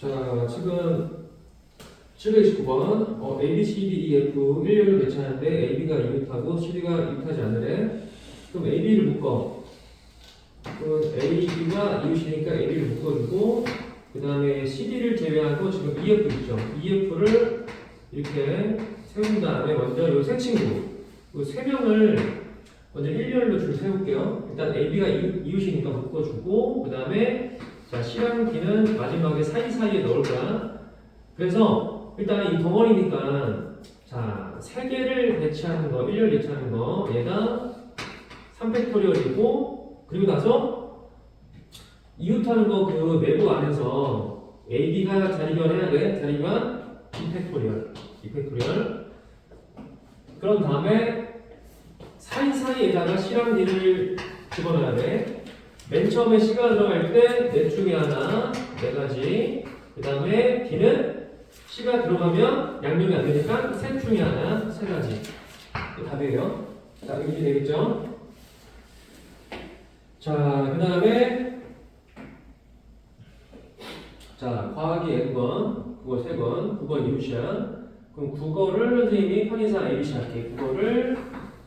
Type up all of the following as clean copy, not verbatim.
자, 지금 729번 A, B, C, D, E, F 일렬로 괜찮은데 AB가 이웃하고 CD가 이웃하지 않으래. 그럼 AB를 묶어. 그 AB가 이웃이니까 AB를 묶어주고 그 다음에 CD를 제외하고 지금 EF 있죠. EF를 이렇게 세운 다음에 먼저 이 세 친구 이 세 명을 먼저 일렬로 줄 세울게요. 일단 AB가 이웃이니까 묶어주고 그 다음에 자 C랑 D는 마지막에 사이사이에 넣을 거야. 그래서 일단 이 덩어리니까 자, 세 개를 배치하는 거, 일렬 배치하는 거 얘가 3팩토리얼이고 그리고 나서 이웃하는 거 그 내부 안에서 AB가 자리변해야 돼. 자리변 2팩토리얼. 그런 다음에 사이사이에다가 C랑 D를 집어넣어야 돼. 맨 처음에 C가 들어갈 때 넷 중에 하나, 네 가지. 그 다음에 D는 C가 들어가면 양념이 안 되니까 셋 중에 하나, 세 가지. 답이에요. 자, 이렇게 되겠죠? 자, 그 다음에 자, 과학이 N번, 국어 3번, 9번 이웃이야. 그럼 국어를 선생님이 편의상 ABC 할게. 국어를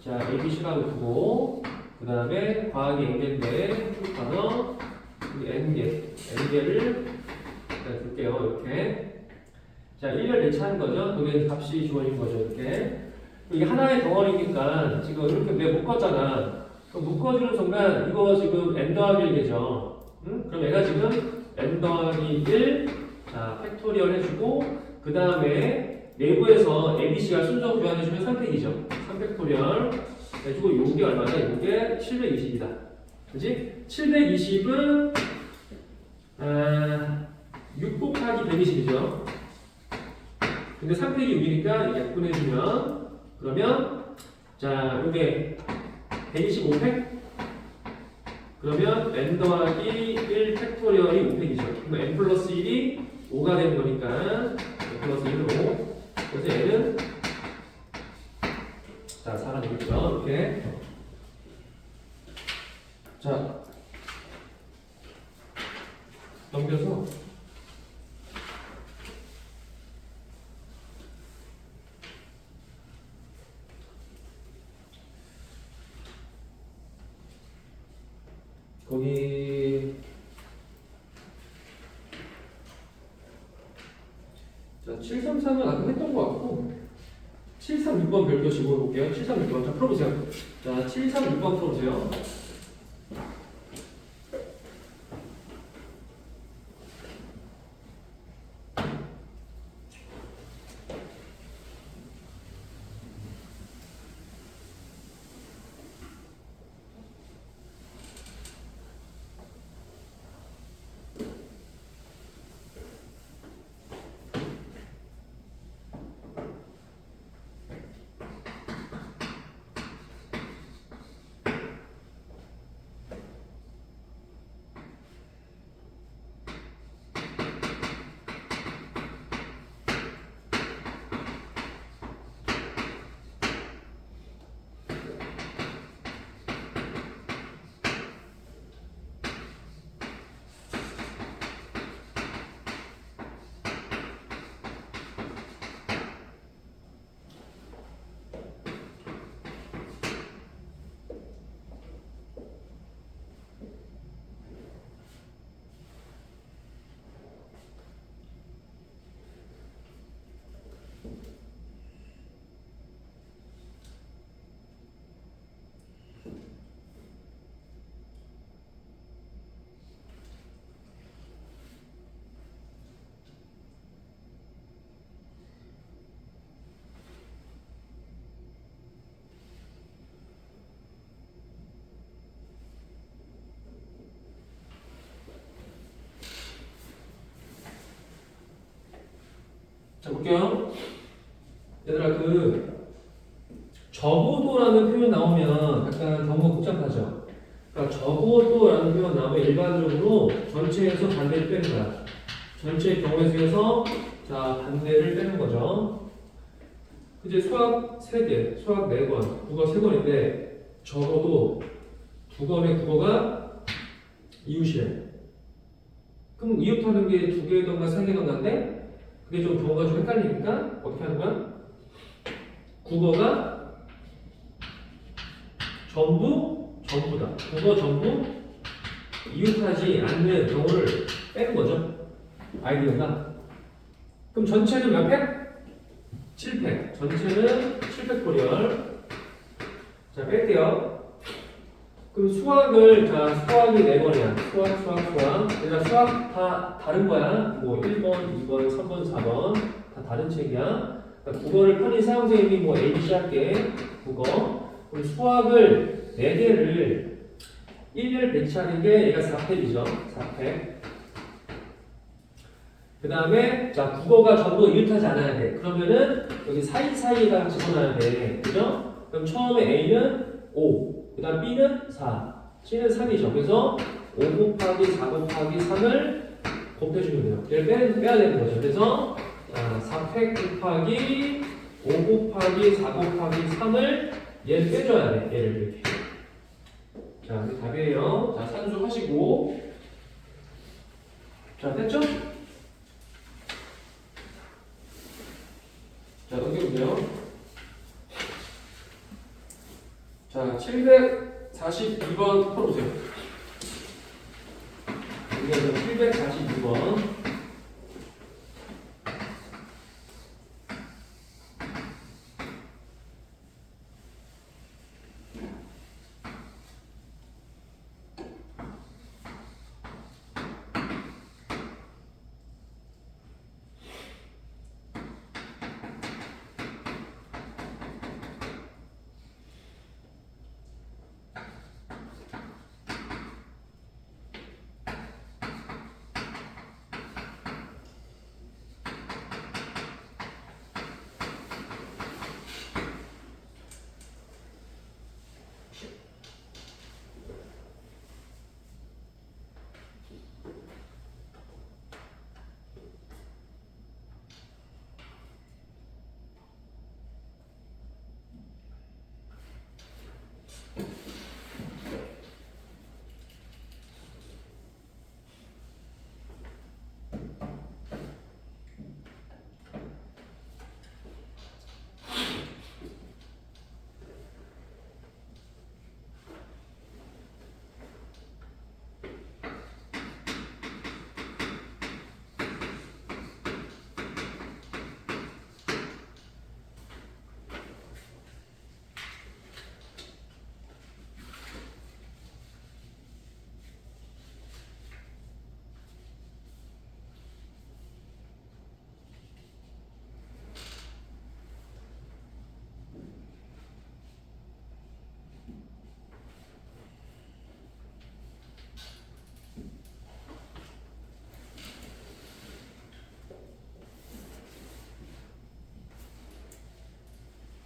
자, ABC라고 두고 그 다음에 과학이 N개인데 쭉 가서 N개를 줄게요. 이렇게. 자, 1열 배치하는 거죠. 그게 값이 주어진 거죠. 이렇게. 이게 하나의 덩어리니까 지금 이렇게 내가 묶었잖아. 묶어주는 순간 이거 지금 n 더하기 1개죠. 응? 그럼 얘가 지금 n 더하기 1 자, 팩토리얼 해주고 그 다음에 내부에서 ABC가 순서 교환해주면 3팩이죠. 3팩토리얼 해주고 요게 얼마다? 요게 720이다. 그치? 720은 6 곱하기 120이죠. 근데 3팩이 6이니까 약분해주면 그러면 자 요게 125팩? 그러면 n 더하기 1 팩토리얼이 5팩이죠. 그럼 n 플러스 1이 5가 되는 거니까 n 플러스 1은 5. 그래서 얘는 자 4가 되겠죠. 이렇게. 자 넘겨서 거기 자 733은 아까 했던 것 같고 736번 별도 집어볼게요. 736번 자 풀어보세요. 자 736번 풀어보세요. 자, 볼게요. 얘들아, 적어도라는 표현 나오면 약간 경우가 복잡하죠. 그러니까 적어도라는 표현 나오면 일반적으로 전체에서 반대를 빼는 거야. 전체 경우에 대해서 자, 반대를 빼는 거죠. 이제 수학 3개, 수학 4권, 국어 3권인데 적어도 두 권의 국어가 이웃이래. 그럼 이웃하는 게 두 개던가 세 개던가인데 그게 좀 경우가 좀 헷갈리니까 어떻게 하는 거야? 국어가 전부다. 국어 전부 이웃하지 않는 경우를 빼는 거죠. 아이디어가. 그럼 전체는 몇 팩? 7팩. 전체는 7팩 토리얼. 자, 뺄게요. 그럼 수학을, 자, 수학이 4번이야. 수학. 얘들아, 수학 다 다른 거야. 뭐, 1번, 2번, 3번, 4번. 다 다른 책이야. 그러니까 국어를 편히 사용 선생님이 뭐, ABC 할게. 국어. 그럼 수학을 4개를 1을 배치하는 게 얘가 4팩이죠. 4팩. 그 다음에, 자, 국어가 전부 이웃하지 않아야 돼. 그러면은, 여기 사이사이가 집어넣어야 돼. 그죠? 그럼 처음에 A는 5. 그 다음 B는 4, C는 3이죠. 그래서 5 곱하기 4 곱하기 3을 곱해주면 돼요. 얘를 빼야 되는 거죠. 그래서 4팩 곱하기 5 곱하기 4 곱하기 3을 얘를 빼줘야 돼. 얘를 이렇게. 자, 이게 답이에요. 자, 산수 하시고. 자, 됐죠? 자, 넘겨보세요. 자, 742번 풀어보세요. 여기서 742번.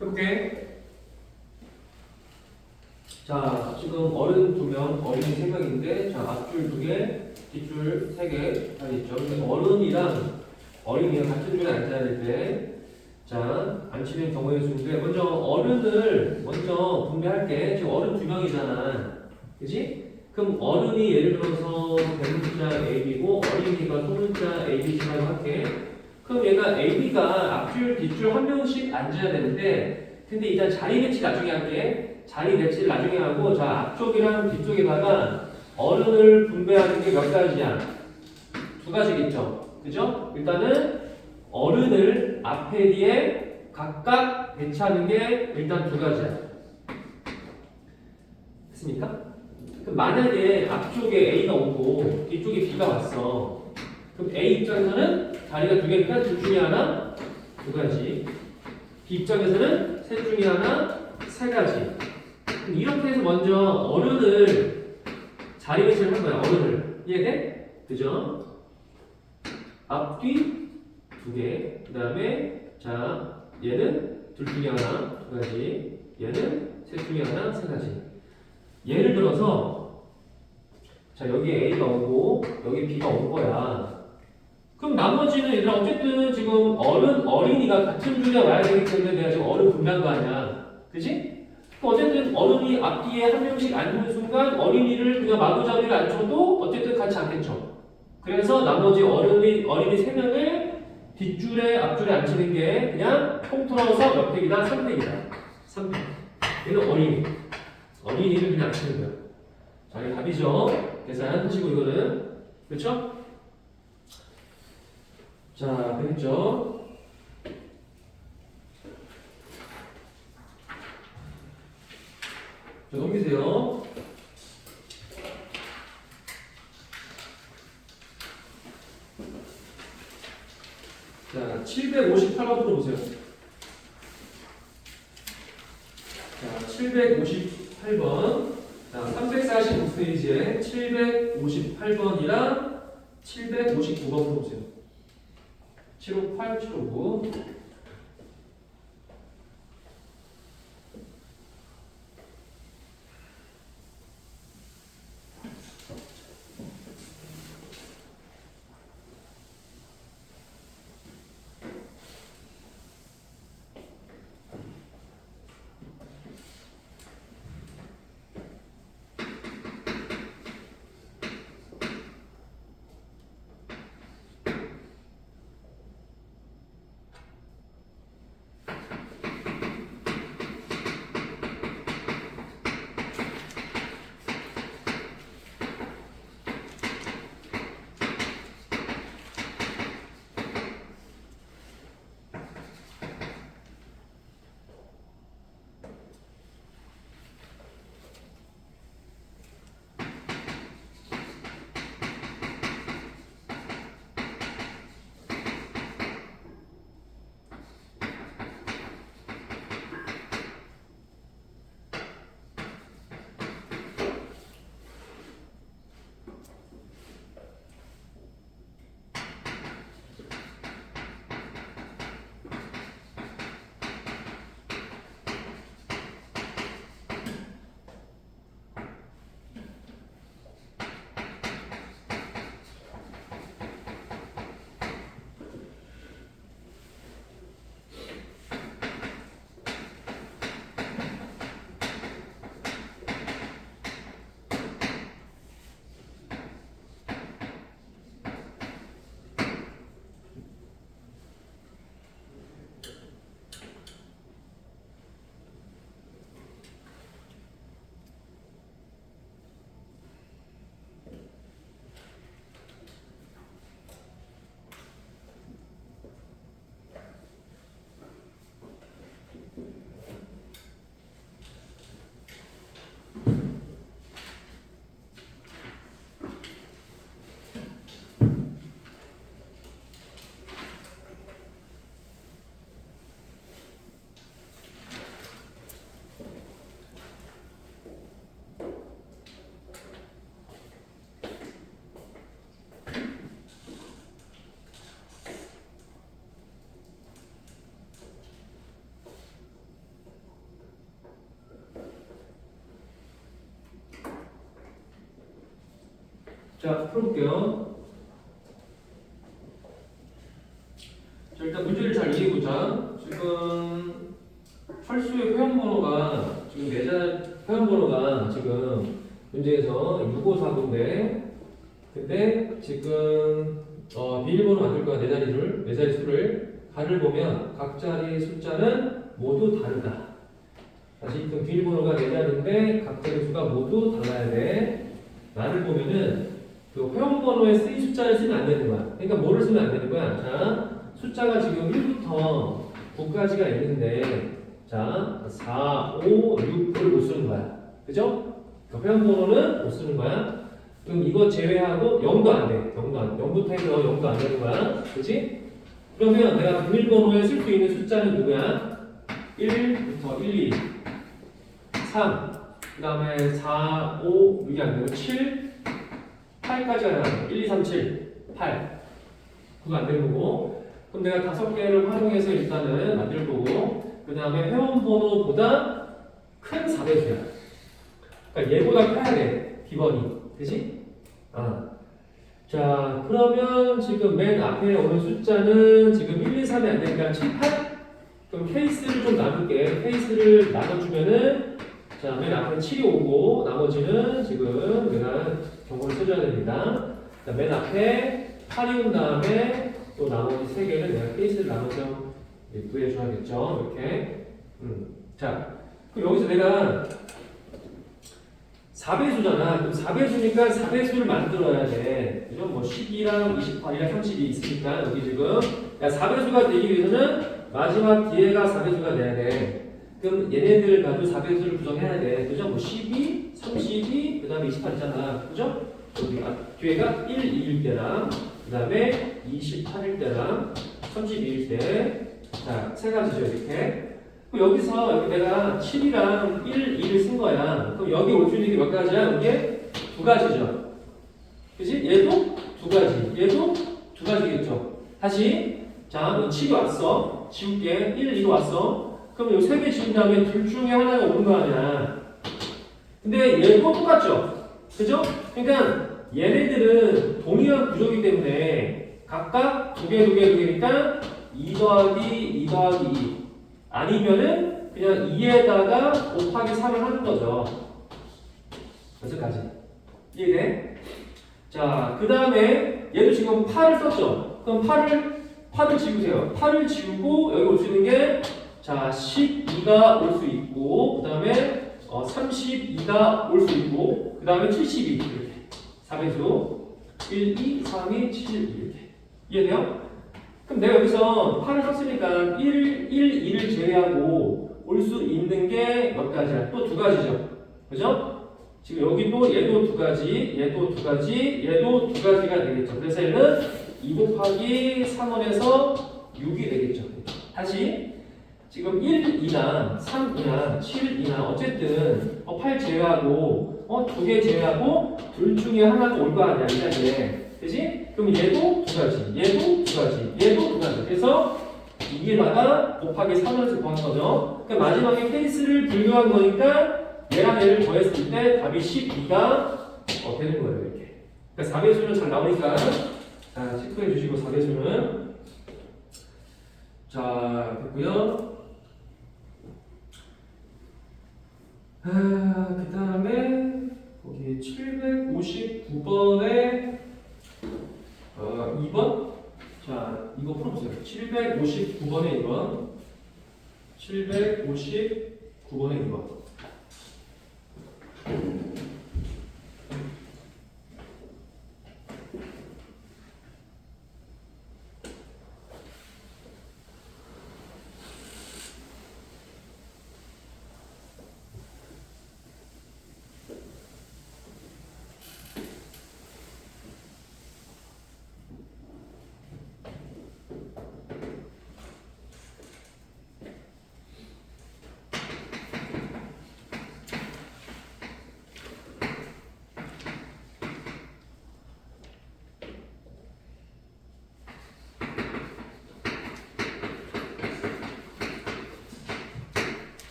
해볼게. 자, 지금 어른 2명, 어린이 3명인데, 자, 앞줄 2개, 뒷줄 3개 다 있죠. 근데 어른이랑 어린이가 같은 줄에 앉아야 될 때, 자, 앉히는 경우의 수인데, 먼저 어른을 먼저 분배할게. 지금 어른 2명이잖아. 그지? 그럼 어른이 예를 들어서 대문자 AB고, 어린이가 소문자 ABC라고 할게. 그럼 얘가 AB가 앞줄, 뒷줄 한 명씩 앉아야 되는데, 근데 일단 자리 배치 나중에 할게. 자리 배치를 나중에 하고, 자, 앞쪽이랑 뒤쪽에다가 어른을 분배하는 게 몇 가지야? 2가지겠죠? 그죠? 일단은 어른을 앞에 뒤에 각각 배치하는 게 일단 2가지야. 됐습니까? 그럼 만약에 앞쪽에 A가 오고 뒤쪽에 B가 왔어. 그럼 A 입장에서는 자리가 2개니까 둘 중에 하나, 2가지. B 입장에서는 셋 중에 하나, 3가지. 이렇게 해서 먼저 어른을 자리 배치를 한 거야. 어른을. 이해돼? 그죠? 앞뒤 2개. 그 다음에 자 얘는 둘 중에 하나, 2가지. 얘는 셋 중에 하나, 3가지. 예를 들어서 자 여기 A가 오고 여기 B가 온 거야. 그럼 나머지는 얘들아 어쨌든 지금 어린이가 같은 줄에 와야 되기 때문에 내가 지금 어른 분배한 거 아니야. 그지? 어쨌든 어른이 앞뒤에 한 명씩 앉는 순간 어린이를 그냥 마구잡이를 앉혀도 어쨌든 같이 앉겠죠. 그래서 나머지 어린이 3명을 뒷줄에 앞줄에 앉히는 게 그냥 통틀어서 몇 팩이다? 3팩이다. 3팩. 얘는 어린이를 그냥 앉히는 거야. 자, 이게 답이죠. 계산하시고 이거는. 그렇죠? 자, 그랬죠? 자, 넘기세요. 자, 758번 풀어보세요. 자, 758번. 자, 345페이지에 758번이랑 759번 풀어보세요. 758, 759. 자, 풀어볼게요. 자, 일단 문제를 잘 이해해보자. 지금 철수의 회원번호가 지금 회원번호가 지금 문제에서 6549인데 근데 지금 비밀번호 만들 거야. 네 자리 수를 가를 보면 각 자리 숫자는 모두 다르다. 다시 그 비밀번호가 네 자리인데 각 자리 수가 모두 달라야 돼. 나를 보면은 그 회원번호에 쓰인 숫자를 쓰면 안 되는 거야. 그러니까 뭐를 쓰면 안 되는 거야? 자, 숫자가 지금 1부터 9까지가 있는데, 자, 4, 5, 6을 못 쓰는 거야. 그죠? 그 회원번호는 못 쓰는 거야. 그럼 이거 제외하고 0도 안 돼. 0부터 해서 0도 안 되는 거야. 그치? 그러면 내가 비밀번호에 쓸 수 있는 숫자는 누구야? 1부터 1, 2, 3, 그 다음에 4, 5, 6이 안 되고 7, 8까지가 나와요. 1, 2, 3, 7, 8. 그거 안 되는 거고. 그럼 내가 5개를 활용해서 일단은 만들 거고, 그 다음에 회원번호보다 큰 4배수야. 그러니까 얘보다 커야 돼. 비번이. 그치? 자, 그러면 지금 맨 앞에 오는 숫자는 지금 1, 2, 3이 안 되니까 7, 8? 그럼 케이스를 좀 나눌게. 케이스를 나눠주면은, 자, 맨 앞에 7이 오고, 나머지는 지금 내가 경고를 써줘야 됩니다. 맨 앞에 8이 온 다음에 또 나머지 3개는 내가 케이스를 나눠서 구해줘야겠죠. 이렇게. 자, 그럼 여기서 내가 4배수잖아. 그럼 4배수니까 4배수를 만들어야 돼. 그죠? 뭐 12랑 28이랑 30이 있으니까 여기 지금 4배수가 되기 위해서는 마지막 뒤에가 4배수가 돼야 돼. 그럼 얘네들을 가지고 4배수를 구성해야 돼. 그죠? 뭐 12, 32, 그 다음에 28이잖아. 그죠? 여기 뒤에가 1, 2일 때랑 그 다음에 28일 때랑 32일 때. 자, 세 가지죠. 이렇게. 그럼 여기서 여기 내가 7이랑 1, 2를 쓴 거야. 그럼 여기 올 수 있는 게 몇 가지야? 이게 2가지죠. 그지? 얘도 2가지. 얘도 2가지겠죠. 다시. 자, 7이 왔어. 지울게. 1, 2로 왔어. 그럼 요 3개 지운 다음에 둘 중에 하나가 오는 거 아니야. 근데 얘도 똑같죠. 그죠? 그러니까 얘네들은 동일한 구조이기 때문에 각각 2개니까 2 더하기 2 더하기 2. 아니면은 그냥 2에다가 곱하기 3을 하는 거죠. 여기까지. 이해돼? 자, 그 다음에 얘도 지금 8을 썼죠. 그럼 8을 지우세요. 8을 지우고 여기 올 수 있는 게 자, 12가 올 수 있고 그 다음에 32가 올 수 있고 그 다음에 72 이렇게 4배수 1, 2, 3, 2, 7, 2 이렇게. 이해돼요? 그럼 내가 여기서 8을 썼으니까 1, 2를 제외하고 올 수 있는 게 몇 가지야? 또 2가지죠. 그죠? 지금 여기 또 얘도 2가지, 얘도 2가지, 얘도 2가지가 되겠죠. 그래서 얘는 2 곱하기 3원에서 6이 되겠죠. 다시 지금 1, 2나 3, 2나 7, 2나 어쨌든 8 제외하고 2개 제외하고 둘 중에 하나가 올 거 아니야. 이 자리에. 그지? 그럼 얘도 2가지, 얘도 2가지, 얘도 2가지. 그래서 이게다가 곱하기 3을 구한 거죠. 그러니까 마지막에 케이스를 분류한 거니까 얘랑 얘를 더했을 때 답이 12가 되는 거예요. 이렇게. 그러니까 4배수는 잘 나오니까 자, 체크해 주시고 4배수는 자, 됐고요. 그 다음에 거기 759번에 2번? 자, 이거 풀어보세요. 759번에 2번. 759번에 2번.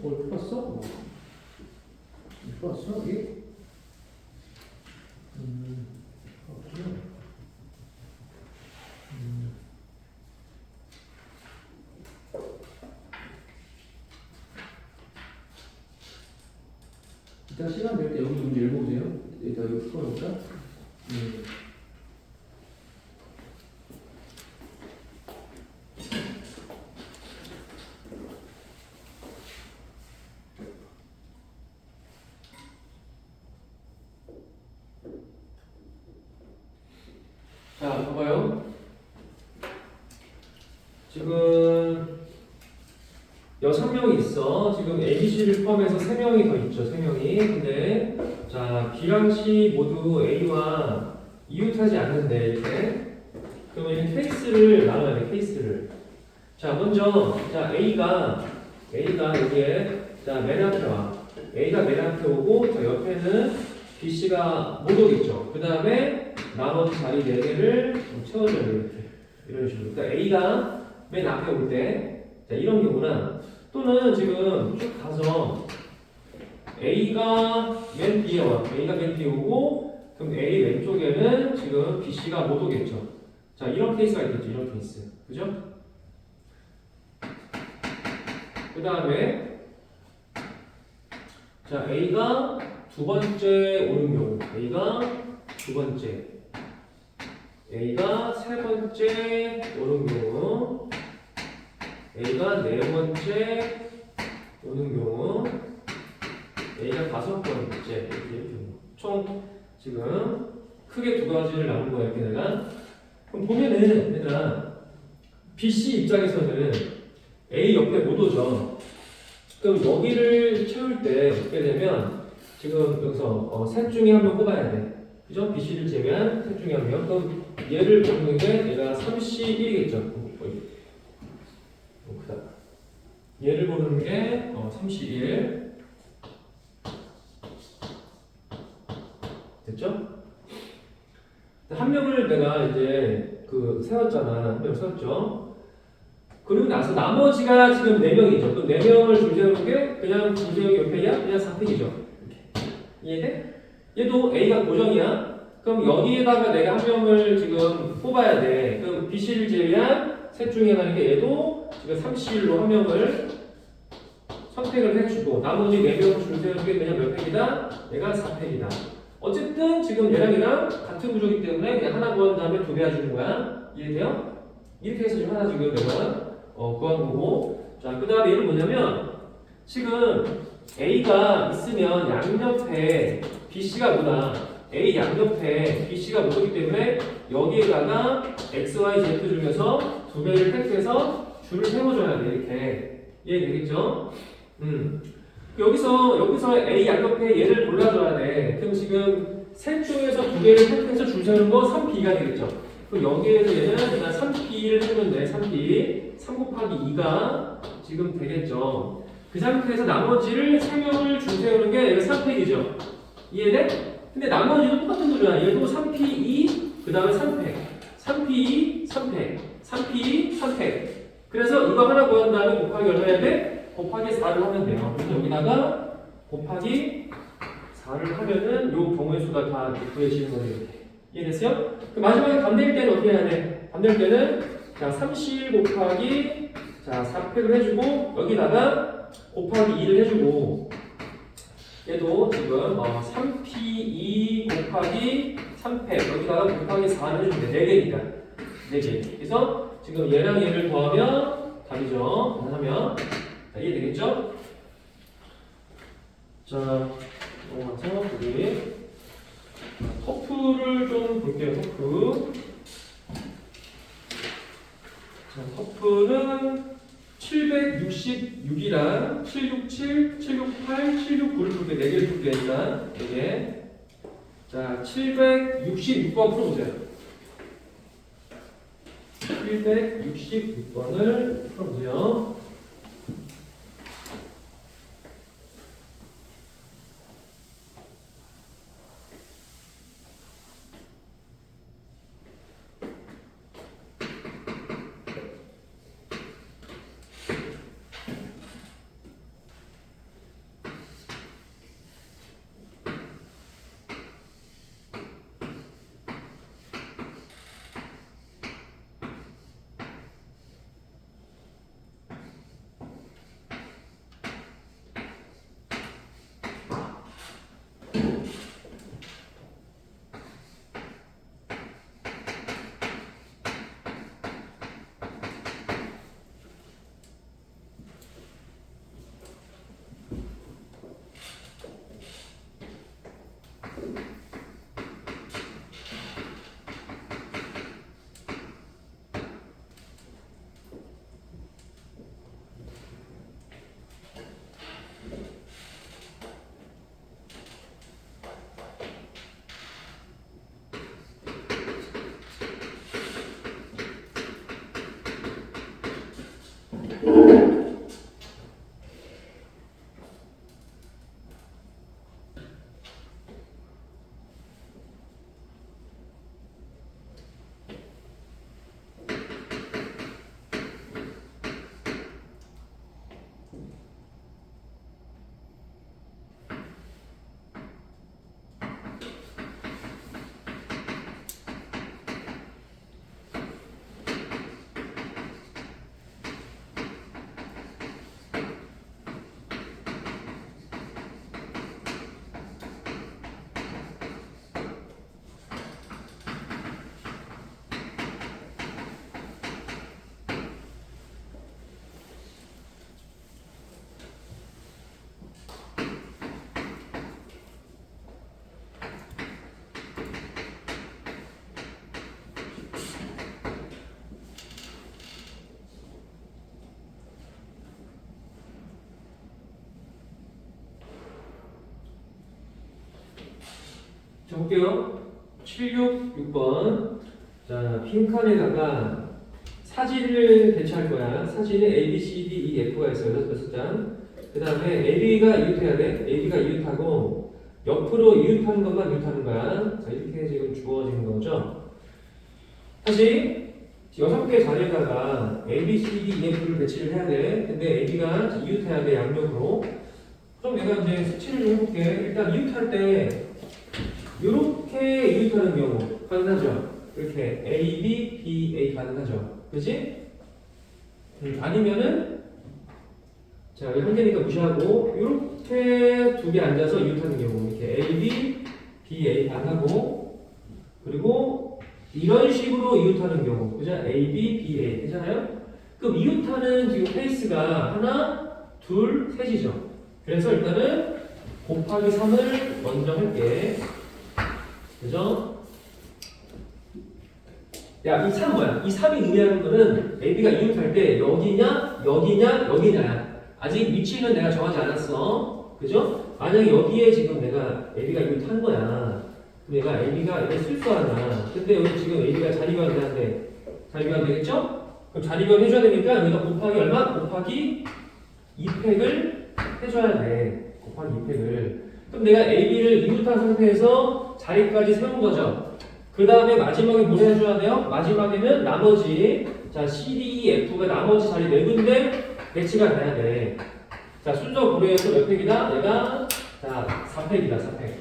오늘 풀었어? 풀었어? 여기? 없구나. 이따 시간 될 때 여기 문제 읽어보세요. 이따 이거 풀어볼까? 자, 봐봐요. 있어. 지금 A, B, C를 포함해서 3명이 더 있죠. 3명이. 근데 자 B랑 C 모두 A와 이웃하지 않는데 이렇게. 그러면 이 케이스를 나눠야 돼. 케이스를. 자 먼저 자 A가 여기에 자 맨 앞에 와. A가 맨 앞에 오고 자 옆에는 B, C가 못 오겠죠. 그 다음에 나머지 자리 4개를 채워줘야 돼. 이렇게. 이런 식으로. 그러니까 A가 맨 앞에 올 때, 자, 이런 경우나, 또는 지금 쭉 가서 A가 맨 뒤에 와. A가 맨 뒤에 오고, 그럼 A 왼쪽에는 지금 B, C가 못 오겠죠. 자, 이런 케이스가 있겠죠. 이런 케이스. 그죠? 그 다음에, 자, A가 두 번째 오는 경우. A가 두 번째. A가 세 번째 오는 경우, A가 네 번째 오는 경우, A가 다섯 번째 이렇게 경우. 총 지금 크게 두 가지를 나눈 거야 이렇게 내가. 그럼 보면은 얘들아 BC 입장에서는 A 옆에 못 오죠. 그럼 여기를 채울 때 어떻게 되면 지금 여기서 셋 중에 한 명 뽑아야 돼. 그죠? BC를 제외한 셋 중에 한 명. 그럼 얘를 보는 게 얘가 31이겠죠. 크다. 얘를 보는 게 31. 됐죠? 한 명을 내가 이제 세웠잖아. 한 명 세웠죠. 그리고 나서 나머지가 지금 4명이죠. 그럼 4명을 줄 세우는 게 그냥 줄 세우기 옆에야 그냥 4팩이죠. 이해돼? 얘도 A가 고정이야. 그럼 여기에다가 내가 한 명을 지금 뽑아야 돼. 그럼 BC를 제외한 셋 중에 하나인 게 얘도 지금 31로 한 명을 선택을 해주고 나머지 4명을 줄 세우는 게 그냥 몇 팩이다? 얘가 4팩이다. 어쨌든 지금 얘랑 같은 구조이기 때문에 그냥 하나 구한 다음에 2배 해주는 거야. 이해돼요? 이렇게 해서 지금 하나 지금 내가 구한 거고. 자, 그 다음에 얘는 뭐냐면 지금 A가 있으면 양옆에 BC가 뭐다? A 양옆에 BC가 뭐기 때문에 여기에다가 X, Y, Z 중에서 2개를 택해서 줄을 세워줘야 돼. 이렇게. 이해되겠죠? 여기서 A 양옆에 얘를 골라줘야 돼. 그럼 지금 셋 중에서 2개를 택해서 줄 세우는 거 3B가 되겠죠? 그럼 여기에서 얘는 그냥 3B를 세면 돼. 3B. 3 곱하기 2가 지금 되겠죠. 그 상태에서 나머지를 3명을 줄 세우는 게 얘가 3팩이죠. 이해돼? 근데 나머지도 똑같은 거잖아. 얘도 3P2, 그 다음에 3팩. 3P2, 3팩. 3P2, 3팩. 그래서 이거 하나 구한 다음에 곱하기 얼마 해야 돼? 곱하기 4를 하면 돼요. 그래서 여기다가 곱하기 4를 하면은 요 경우의 수가 다 구해지는 거예요. 이렇게. 이해됐어요? 마지막에 반대일 때는 어떻게 해야 돼? 반대일 때는 자, 30 곱하기 자, 4팩을 해주고 여기다가 곱하기 2를 해주고 얘도 지금 3P2 곱하기 3팩 여기다가 곱하기 4를 해주면 돼. 4개니까 4개. 그래서 지금 얘랑 얘를 더하면 답이죠. 하면 자, 이해되겠죠? 자, 넘어가서 여기 터프를 좀 볼게요. 터프. 자, 터프는 766이랑 767, 768, 769를 풀게 4개를 풀게 일단 4개. 자, 766번 풀어보세요. 766번을 풀어보세요. 자, 볼게요. 766번. 자, 빈칸에다가 사진을 배치할 거야. 사진에 A, B, C, D, E, F가 있어요. 6장. 그 다음에 AB가 이웃해야 돼. AB가 이웃하고 옆으로 이웃하는 것만 이웃하는 거야. 자, 이렇게 지금 주어진 거죠. 다시 6개 자리에다가 A, B, C, D, E, F를 배치를 해야 돼. 근데 AB가 이웃해야 돼. 양력으로. 그럼 내가 이제 색칠을 좀 해볼게. 일단 이웃할 때 이렇게 이웃하는 경우 가능하죠. 이렇게 A, B, B, A 가능하죠. 그치? 아니면은 자, 여기 한 개니까 무시하고 이렇게 두 개 앉아서 이웃하는 경우 이렇게 A, B, B, A 가능하고 그리고 이런 식으로 이웃하는 경우 그죠? A, B, B, A 되잖아요? 그럼 이웃하는 지금 페이스가 하나, 둘, 셋이죠. 그래서 일단은 곱하기 3을 먼저 할게. 그죠? 야, 이 3 뭐야? 이 3이 의미하는 거는 AB가 이웃할 때 여기냐, 여기냐, 여기냐야. 아직 위치는 내가 정하지 않았어. 그죠? 만약에 여기에 지금 내가 AB가 이웃한 거야. 그럼 내가 AB가 이걸 쓸 거 하나. 근데 여기 지금 AB가 자리변이 되는데 자리변 되겠죠? 그럼 자리변 해줘야 되니까 여기다 곱하기 얼마? 곱하기 2팩을 해줘야 돼. 곱하기 2팩을. 그럼 내가 AB를 이웃한 상태에서 자리까지 세운 거죠. 그 다음에 마지막에 뭘 해줘야 돼요? 마지막에는 나머지 자 C, D, E, F가 나머지 자리 4군데 배치가 돼야 돼. 자 순서 고려해서 몇 팩이다? 얘가 자 4팩이다. 4팩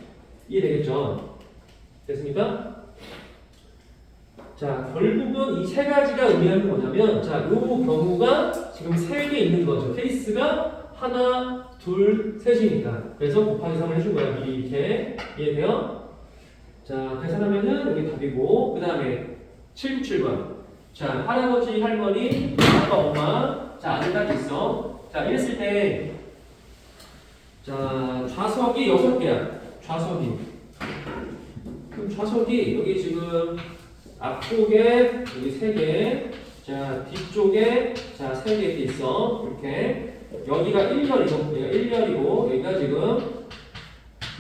이해되겠죠? 됐습니까? 자 결국은 이 세 가지가 의미하는 뭐냐면 자 요 경우가 지금 3개 있는 거죠. 케이스가 하나, 둘, 셋이니까 그래서 곱하기 3을 해준 거야. 미리 이렇게 이해돼요? 자, 계산하면은 여기 답이고, 그 다음에 767번. 자, 할아버지, 할머니, 아빠, 엄마. 자, 아들 딱 있어. 자, 이랬을 때, 자, 좌석이 6개야. 좌석이. 그럼 좌석이 여기 지금 앞쪽에 여기 3개. 자, 뒤쪽에 자, 3개 이렇게 있어. 이렇게. 여기가 1열이고, 여기가 1열이고, 여기가 지금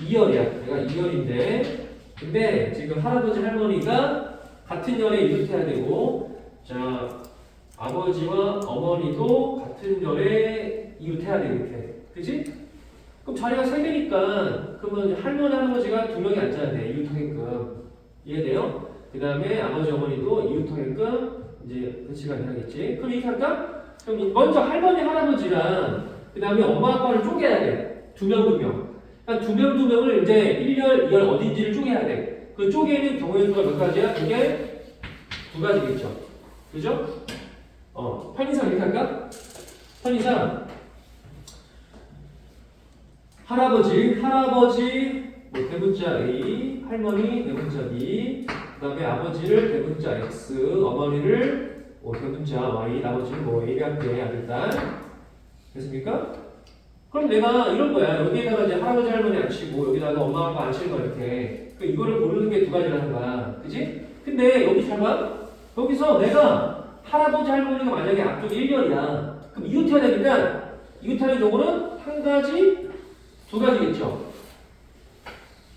2열이야. 얘가 2열인데, 근데 지금 할아버지 할머니가 같은 열에 이웃해야 되고 자 아버지와 어머니도 같은 열에 이웃해야 돼 이렇게 그지? 그럼 자리가 3개니까 그러면 할머니 할아버지가 2명이 앉아야 돼 이웃하게끔 이해돼요? 그 다음에 아버지 어머니도 이웃하게끔 이제 배치가 돼야겠지. 그럼 이렇게 할까? 그럼 먼저 할머니 할아버지랑 그 다음에 엄마 아빠를 쪼개야 돼 2명 2명. 그러니까 2명 2명을 이제 1열, 2열 어딘지를 쪼개야 돼. 그 쪼개는 경우의 수가 몇 가지야? 그게 2가지겠죠. 그죠? 편의상 이렇게 할까? 편의상 할아버지 뭐 대문자 A, 할머니 대문자 B, 그 다음에 아버지를 대문자 X, 어머니를 뭐 대문자 Y, 나머지는 뭐 A가 할게 아들 딸. 됐습니까? 그럼 내가 이런 거야. 여기에다가 이제 할아버지 할머니 앉히고 여기다가 엄마 아빠 앉히는 거야 이렇게. 그 이거를 고르는 게 2가지라는 거야. 그지? 근데 여기 잘 봐. 여기서 내가 할아버지 할머니가 만약에 앞쪽에 1열이야. 그럼 이웃해야 되니까 이웃하는 경우는 1가지, 2가지겠죠.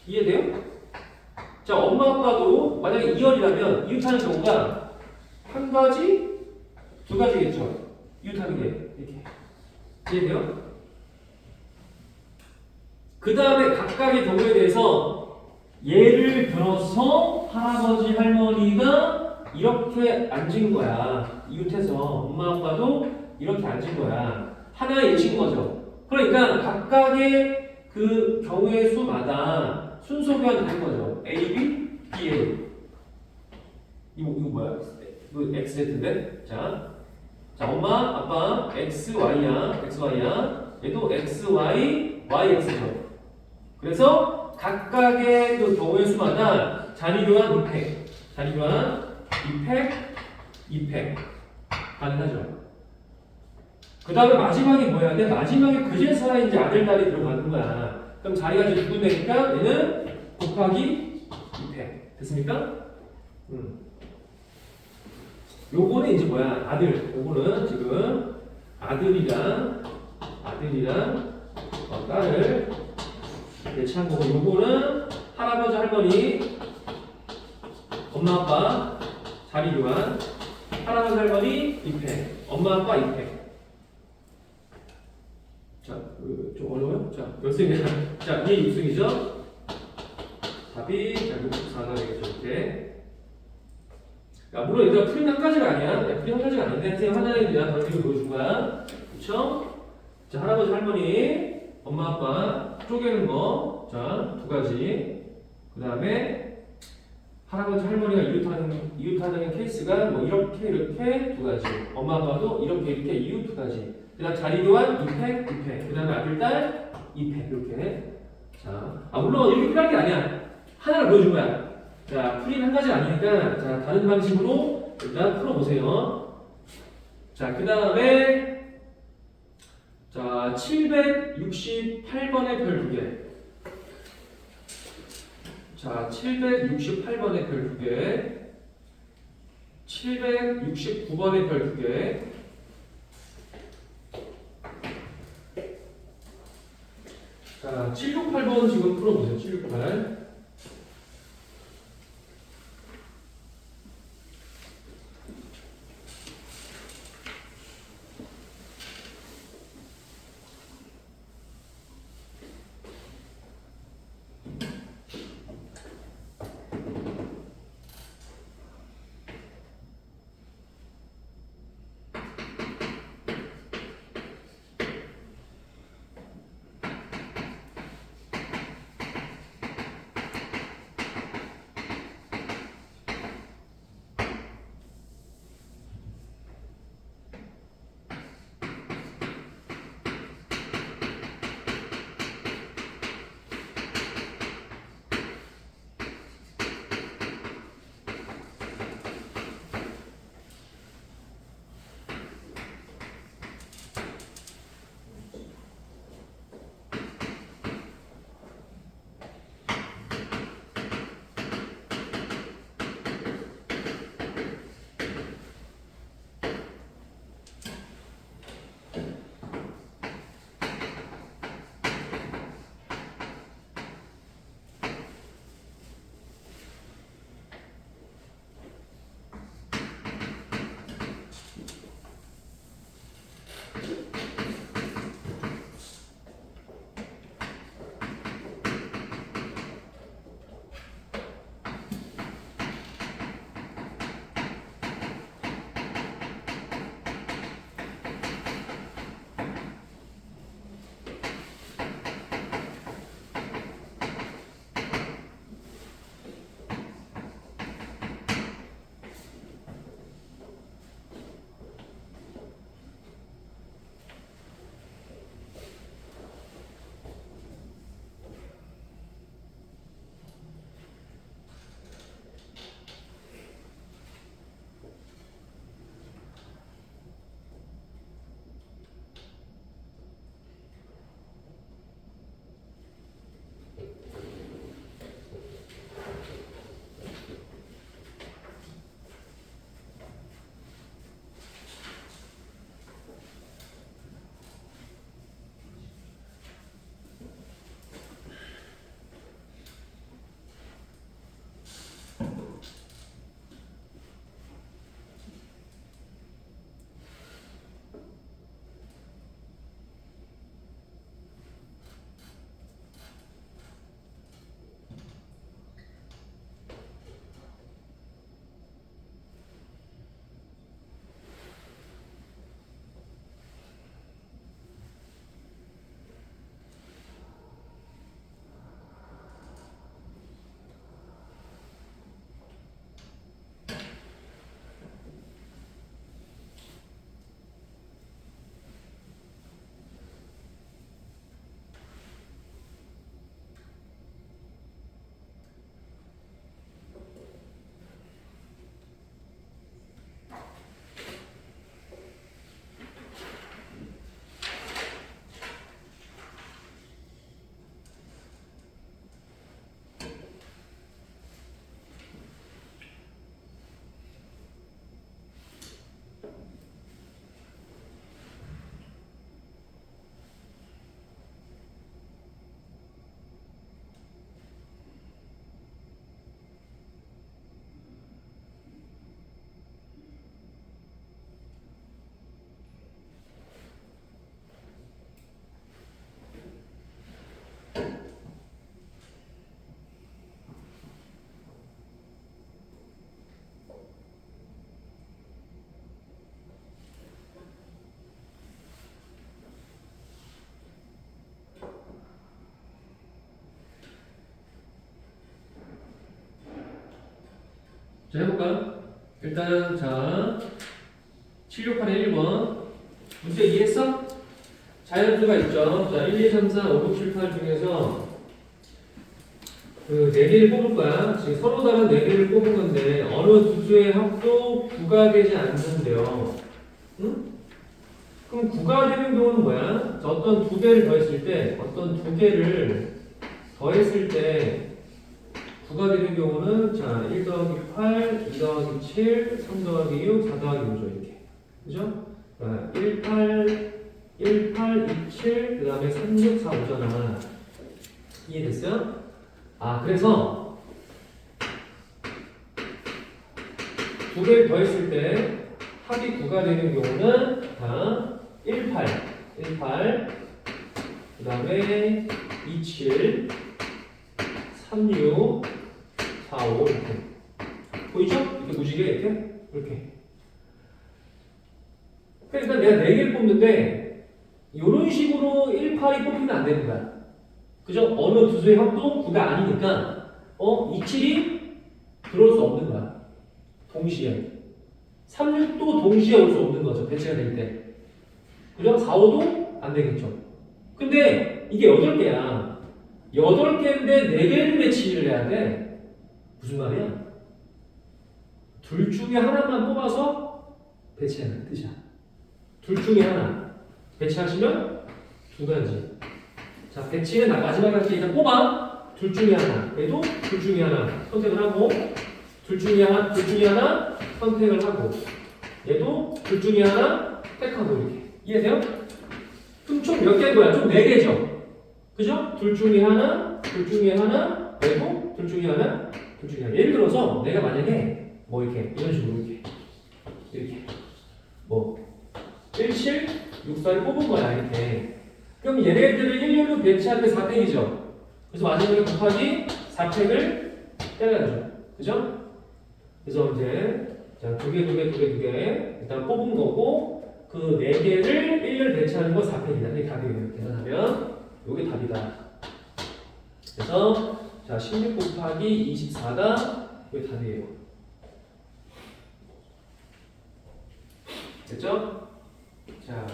이해돼요? 자 엄마 아빠도 만약에 2열이라면 이웃하는 경우가 1가지, 2가지겠죠. 이웃하는 게 이렇게. 이해돼요? 그 다음에 각각의 경우에 대해서 예를 들어서 할아버지 할머니가 이렇게 앉은 거야. 이웃해서 엄마 아빠도 이렇게 앉은 거야. 하나의 예시인 거죠. 그러니까 각각의 그 경우의 수마다 순서가 되는 거죠. A, B, B, A. 이거 뭐야? 이거 X세트인데? 자, 엄마, 아빠, X, Y야. X, Y야. 얘도 X, Y, Y, X죠. 그래서 각각의 그 경우의 수마다 자리교환 2팩, 자리교환 2팩 가능하죠. 그 다음에 마지막에 뭐 해야 돼? 마지막에 그제서야 이제 아들, 딸이 들어가는 거야. 그럼 자리가 이제 2군데니까 얘는 곱하기 2팩. 됐습니까? 요거는 이제 뭐야? 아들. 요거는 지금 아들이랑 딸을 배치한 거고, 요거는 할아버지 할머니 엄마 아빠 자리 교환 할아버지 할머니 입회 엄마 아빠 입회. 자, 좀 어려워요? 자, 몇 승이야? 자, 이게 6승이죠? 답이 자, 64가 되겠죠, 이렇게. 야, 물론 얘들아 풀이 한 가지가 아니야. 야, 풀이 한 가지가 아닌데 선생님 하나에 대한 던지고 보여준 거야. 그쵸? 자, 할아버지 할머니 엄마 아빠 쪼개는 거. 자, 두 가지. 그 다음에 할아버지 할머니가 이웃하는 케이스가 뭐 이렇게 두 가지. 엄마 아빠도 이렇게 이웃 두 가지. 그 다음 자리 교환 2팩 그 다음에 아들 딸 2팩 이렇게. 자, 물론 이렇게 필요한 게 아니야. 하나를 보여준 거야. 자, 풀이는 한 가지 아니니까 자, 다른 방식으로 일단 풀어보세요. 자, 그 다음에 자, 768번의 별 두 개. 자, 768번의 별 두 개. 769번의 별 두 개. 자, 768번 지금 풀어보세요. 768. 자, 해볼까요? 일단, 자, 768의 1번. 문제 이해했어? 자연수가 있죠. 자, 1, 2, 3, 4, 5, 6, 7, 8 중에서 그 4개를 뽑을 거야. 지금 서로 다른 4개를 뽑은 건데, 어느 두 수의 합도 9가 되지 않는데요. 응? 그럼 9가 되는 경우는 뭐야? 자, 어떤 두 개를 더했을 때, 9가 되는 경우는, 자, 1 더하기 8, 2 더하기 7, 3 더하기 6, 4 더하기 5죠, 이렇게. 그죠? 1, 8, 2, 7, 그 다음에 3, 6, 4, 5잖아. 이해됐어요? 아, 그래서 두 개를 더했을 때 합이 9가 되는 경우는 다 1, 8, 그 다음에 2, 7, 3, 6, 4, 5 이렇게. 보이죠? 이렇게 무지개 이렇게. 그러니까 내가 4개를 뽑는데 이런 식으로 1, 8이 뽑히면 안 되는 거야. 그죠? 어느 두 수의 합도 9가 아니니까 2, 7이 들어올 수 없는 거야. 동시에. 3, 6도 동시에 올 수 없는 거죠. 배치가 될 때. 그죠? 4, 5도 안 되겠죠. 근데 이게 8개야. 8개인데 4개를 배치를 해야 돼. 무슨 말이야? 둘 중에 하나만 뽑아서 배치하는 뜻이야. 둘 중에 하나. 배치하시면 2가지. 자, 배치는 마지막에 할때 일단 뽑아. 둘 중에 하나. 얘도 둘 중에 하나 선택을 하고, 둘 중에 하나 선택을 하고, 얘도 둘 중에 하나 택하고 이렇게. 이해돼요? 그럼 총 몇 개인 거야? 총 4개죠. 그죠? 둘 중에 하나, 얘도 둘 중에 하나. 예를 들어서 내가 만약에 뭐 이렇게 이런 식으로 이렇게 뭐 1, 7, 6, 4를 뽑은 거야 이렇게. 그럼 얘네들을 일렬로 배치할 때 4팩이죠. 그래서 마지막에 곱하기 4팩을 때려야죠. 그죠? 그래서 이제 자, 두 개 일단 뽑은 거고 그 4개를 일렬 배치하는 건 4팩이다. 이게 답이에요. 계산하면 이게 답이다. 그래서 자, 16 곱하기 24가 이게 답이에요. 됐죠? 자,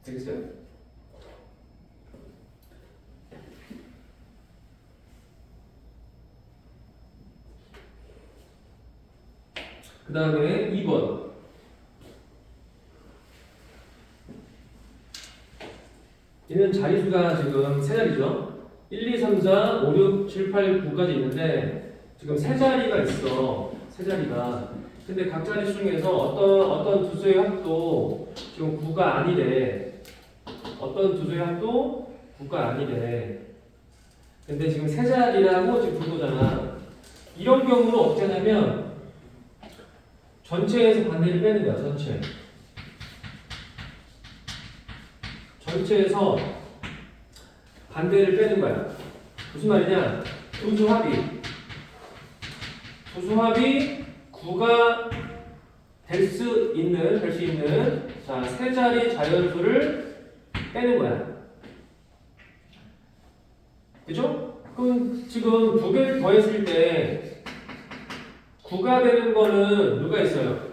되겠어요? 그 다음에 2번. 얘는 자리수가 지금 세 자리죠. 1, 2, 3, 4, 5, 6, 7, 8, 9까지 있는데 지금 세 자리가 있어. 세 자리가. 근데 각 자리 중에서 어떤 두 수의 합도 지금 9가 아니래. 어떤 두 수의 합도 9가 아니래. 근데 지금 세 자리라고 지금 준 거잖아. 이런 경우는 어떻게 하냐면 전체에서 반대를 빼는 거야. 전체에서 반대를 빼는 거야. 무슨 말이냐? 두 수 합이 9가 될 수 있는 자, 세 자리 자연수를 빼는 거야. 그죠? 그럼 지금 두 개를 더했을 때 9가 되는 거는 누가 있어요?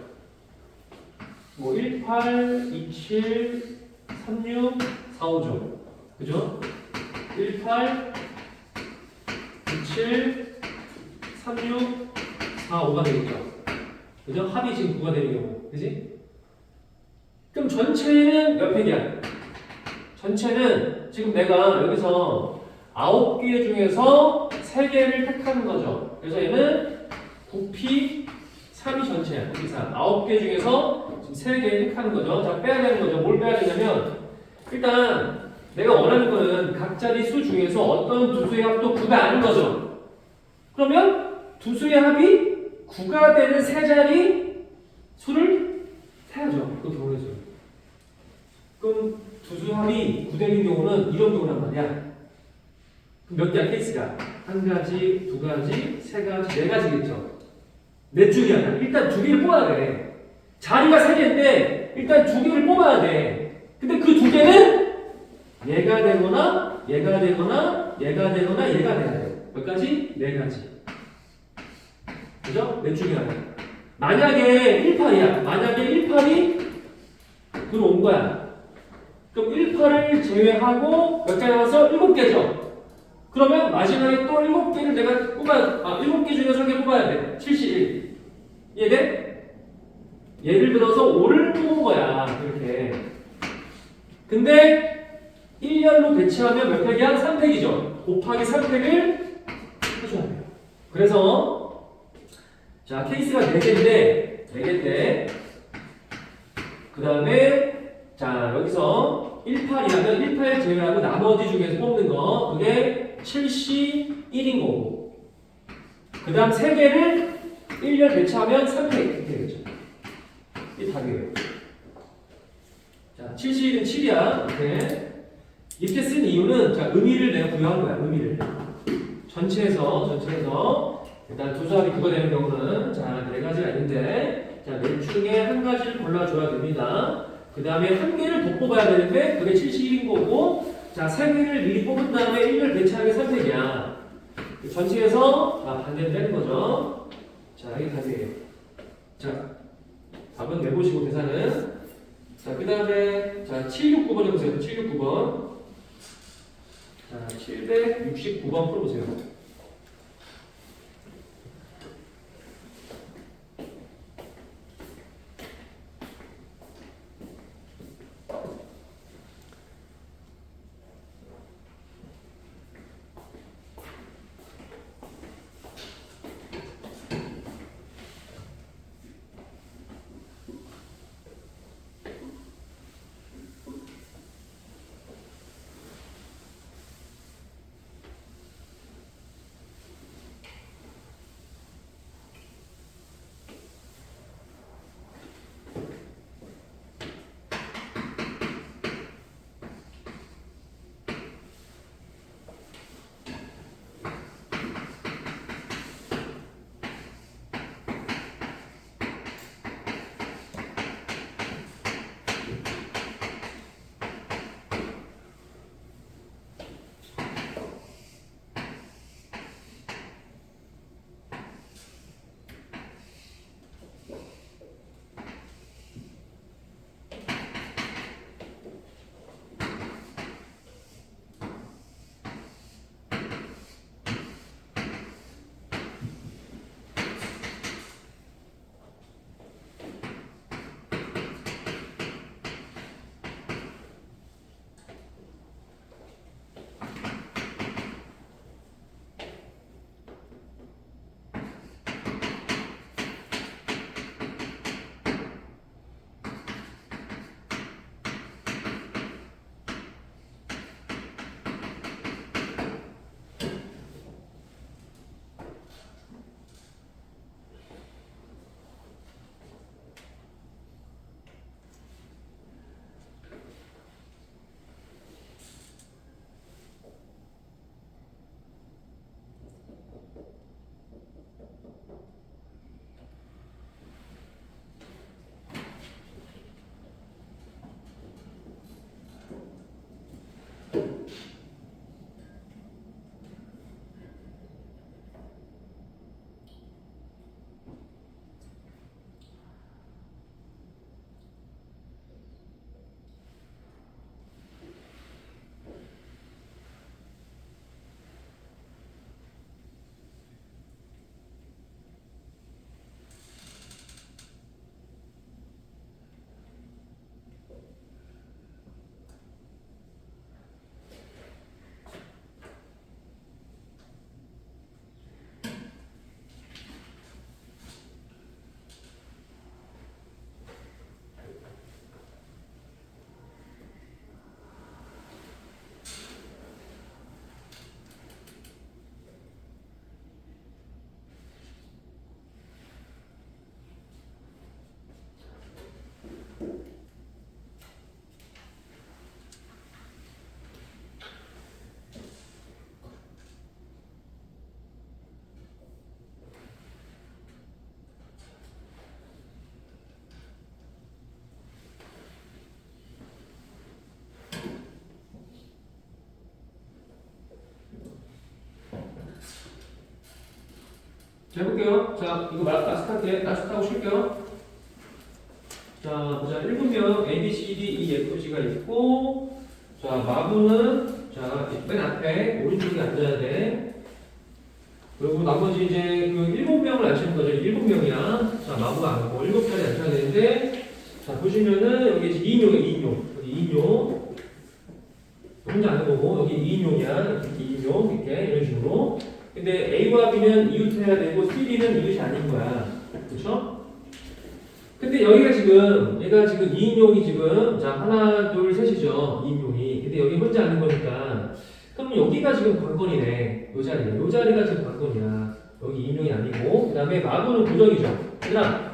뭐 1, 8, 2, 7, 3, 6, 4, 5죠. 그죠? 1, 8, 2, 7, 3, 6, 4, 5가 되겠죠. 그죠? 합이 지금 9가 되는 경우. 그지? 그럼 전체는 몇 팩이야? 전체는 지금 내가 여기서 9개 중에서 3개를 택하는 거죠. 그래서 얘는 9P 3이 전체야. 9P 3. 9개 중에서 지금 3개 택하는 거죠. 자, 빼야 되는 거죠. 뭘 빼야 되냐면 일단 내가 원하는 거는 각자리 수 중에서 어떤 두 수의 합도 9가 아닌 거죠. 그러면 두 수의 합이 9가 되는 세 자리 수를 세야죠. 그 경우에서. 그럼 두 수 합이 9 되는 경우는 이런 경우란 말이야. 그럼 몇 개야 케이스가? 한 가지, 두 가지, 세 가지, 네 가지겠죠. 몇 줄이야? 일단 두 개를 뽑아야 돼. 자리가 세 개인데 일단 두 개를 뽑아야 돼. 근데 그 두 개는 얘가 되거나 얘가 되거나 얘가 돼야 돼. 몇 가지? 네 가지. 그죠? 넷 중에 하나. 만약에 18이야. 만약에 18이 들어온 거야. 그럼 18을 제외하고 몇 개 남았어? 7개죠. 그러면 마지막에 또 7개를 내가 7개 중에서 1개 뽑아야 돼. 71. 이해돼? 예를 들어서 5를 뽑은 거야. 이렇게. 근데 1열로 배치하면 몇 팩이야? 3팩이죠. 곱하기 3팩을 해줘야 돼요. 그래서 자 케이스가 4개인데 4개인데 그 다음에 자 여기서 18이라면 18 제외하고 나머지 중에서 뽑는 거 그게 71인 거고 그 다음 3개를 1열 배치하면 3팩 이렇게 되겠죠. 이 답이에요. 자 71은 7이야. 이렇게 쓴 이유는 자 의미를 내가 부여한 거야. 의미를 전체에서 일단 두 조합이 그거 되는 경우는 자 4가지가 있는데 자 넷 중에 한 가지를 골라줘야 됩니다. 그 다음에 한 개를 더 뽑아야 되는데 그게 71인 거고 자 3개를 미리 뽑은 다음에 1을 배치하는 게 3팩이야. 전체에서 반대로 빼는 거죠. 자 이게 답이에요. 자 답은 내보시고 계산은 자 그 다음에 자 769번 해보세요. 769번 자 769번 풀어보세요. 자, 해볼게요. 자, 이거 마스터할게. 마스터하고 쉴게요. 자, 보자. 7명 A, B, C, D, E, F, G가 있고, 자, 마부는, 자, 맨 앞에 오른쪽에 앉아야 돼. 그리고 나머지 이제 그 7명을 앉히는 거죠. 7명이야. 자, 마부가 앉고 7자리 앉혀야 되는데, 자, 보시면은 여기 이제 2인용이야, 2인용. 여기 2인용. 혼자 하는 거고, 여기 2인용이야. 2인용. 이렇게, 이런 식으로. 근데 A와 B는 이웃해야 되고, C, D는 이웃이 아닌 거야. 그쵸? 근데 여기가 지금, 얘가 지금 2인용이 지금, 자, 하나, 둘, 셋이죠. 2인용이. 근데 여기 혼자 하는 거니까, 그럼 여기가 지금 관건이네. 요 자리야. 요 자리가 지금 관건이야. 여기 2인용이 아니고, 그 다음에 마부는 고정이죠. 얘들아,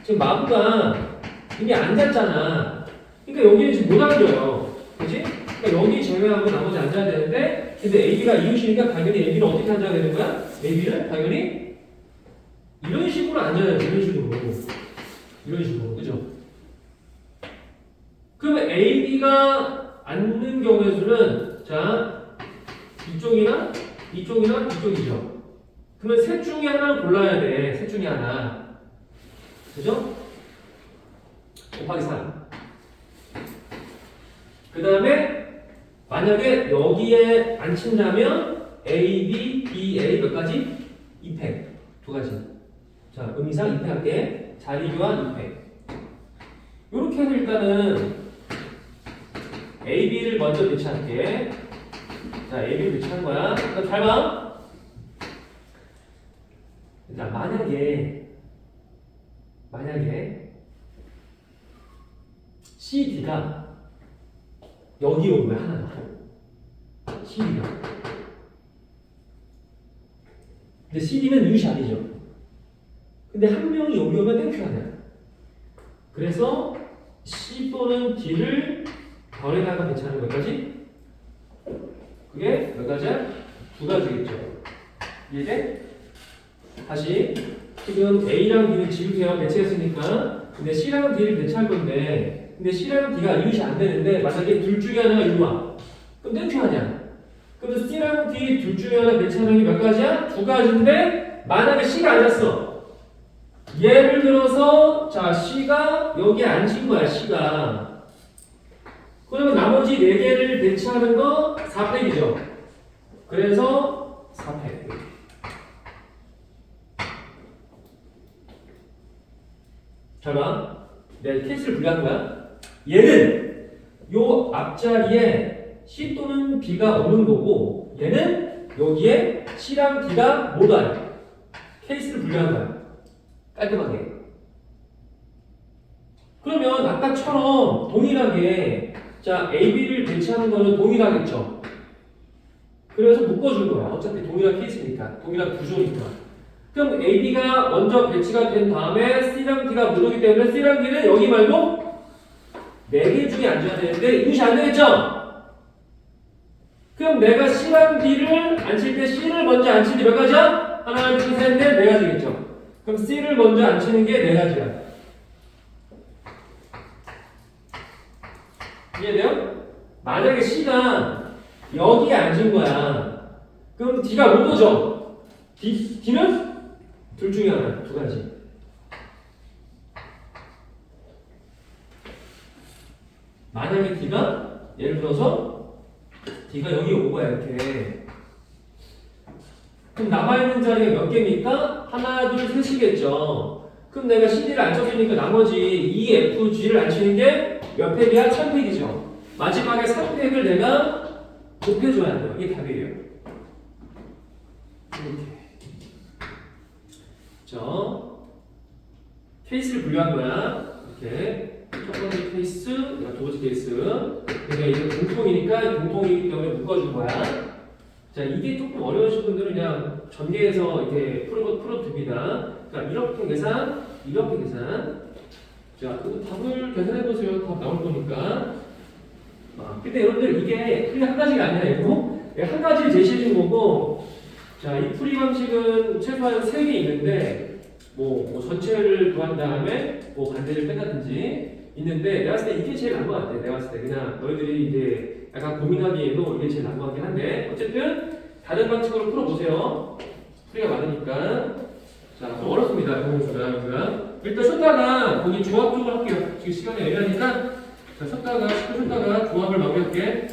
지금 마부가 이미 앉았잖아. 그러니까 여기는 지금 못 앉아요. 그치? 그러니까 여기 제외하고 나머지 앉아야 되는데, 근데 AB가 이웃이니까 당연히 AB는 어떻게 앉아야 되는 거야? AB는 당연히 이런 식으로 앉아야 돼. 이런 식으로. 이런 식으로. 그죠? 그러면 AB가 앉는 경우의 수는, 자, 이쪽이나 이쪽이나 이쪽이죠. 그러면 셋 중에 하나를 골라야 돼. 셋 중에 하나. 그죠? 곱하기 3. 그 다음에 만약에 여기에 앉힌다면 A, B, B, A 몇 가지? 2팩. 두 가지. 자, 의미상 2팩 할게. 자리 교환 2팩. 이렇게 해서 일단은 A, B를 먼저 배치할게. 자, A, B를 배치한 거야. 그럼 잘 봐. 자, 만약에 CD가 여기 온 거야, 하나가. CD가. 근데 CD는 이웃이 아니죠. 근데 한 명이 여기 오면 땡큐 하냐. 그래서 C 또는 D를 별에다가 배치하는 것까지. 그게 몇 가지야? 두 가지겠죠. 이해돼? 다시. 지금 A랑 B는 지우개와 배치했으니까, 근데 C랑 D를 배치할 건데, 근데 C랑 D가 이웃이 안 되는데, 만약에 둘 중에 하나가 이리 와. 그럼 땡큐 하냐? 그럼 C랑 D 둘 중에 하나 배치하는 게 몇 가지야? 두 가지인데, 만약에 C가 앉았어. 예를 들어서, 자, C가 여기에 앉힌 거야, C가. 그러면 나머지 4개를 배치하는 거 4팩이죠. 그래서 4팩. 잘 봐. 내가 케이스를 분리한 거야. 얘는 요 앞자리에 C 또는 B가 오는 거고, 얘는 여기에 C랑 D가 못 와요. 케이스를 분리한 거야. 깔끔하게. 그러면 아까처럼 동일하게, 자, A, B를 배치하는 거는 동일하겠죠. 그래서 묶어준 거야. 어차피 동일한 케이스니까. 동일한 구조니까. 그럼 A, B가 먼저 배치가 된 다음에 C랑 D가 못 오기 때문에 C랑 D는 여기 말고 4개 중에 앉아야 되는데 이것이 안 되겠죠? 그럼 내가 C랑 D를 앉힐 때 C를 먼저 앉히는 게 몇 가지야? 하나, 둘, 셋, 넷, 4가지겠죠? 그럼 C를 먼저 앉히는 게 4가지야. 이해돼요? 만약에 C가 여기에 앉은 거야. 그럼 D가 못 오죠? D는 둘 중에 하나, 두 가지. 만약에 D가, 예를 들어서 D가 여기 온 거야, 이렇게. 그럼 남아있는 자리가 몇 개입니까? 하나, 둘, 셋이겠죠. 그럼 내가 CD를 앉혔으니까 나머지 E, F, G를 앉히는 게 몇 팩이야? 1000팩이죠. 마지막에 3팩을 내가 곱해줘야 돼요. 이게 답이에요. 이렇게. 케이스를 분류한 거야. 이렇게. 첫 번째 케이스, 두 번째 케이스. 그러니까 이제 공통이니까 공통이기 때문에 묶어준 거야. 자, 이게 조금 어려우신 분들은 그냥 전개해서 이렇게 풀어둡니다. 그러니까 이렇게 계산, 이렇게 계산. 자, 그 답을 계산해보세요. 답 나올 거니까. 근데 여러분들 이게 풀이 한 가지가 아니라 이거 한 가지를 제시해준 거고, 자, 이 풀이 방식은 최소한 3개 있는데, 뭐 전체를 구한 다음에 뭐 반대를 뺀다든지 있는데, 내가 봤을 때 이게 제일 나은 것 같아. 내가 봤을 때 그냥 너희들이 이제 약간 고민하기에도 이게 제일 나은 것 같긴 한데, 어쨌든 다른 방식으로 풀어보세요. 풀이가 많으니까. 자, 좀 어렵습니다. 여기가. 일단 쉬었다가 거기 조합 쪽을 할게요. 지금 시간이 애매하니까 자, 쉬었다가 조합을 마무리할게.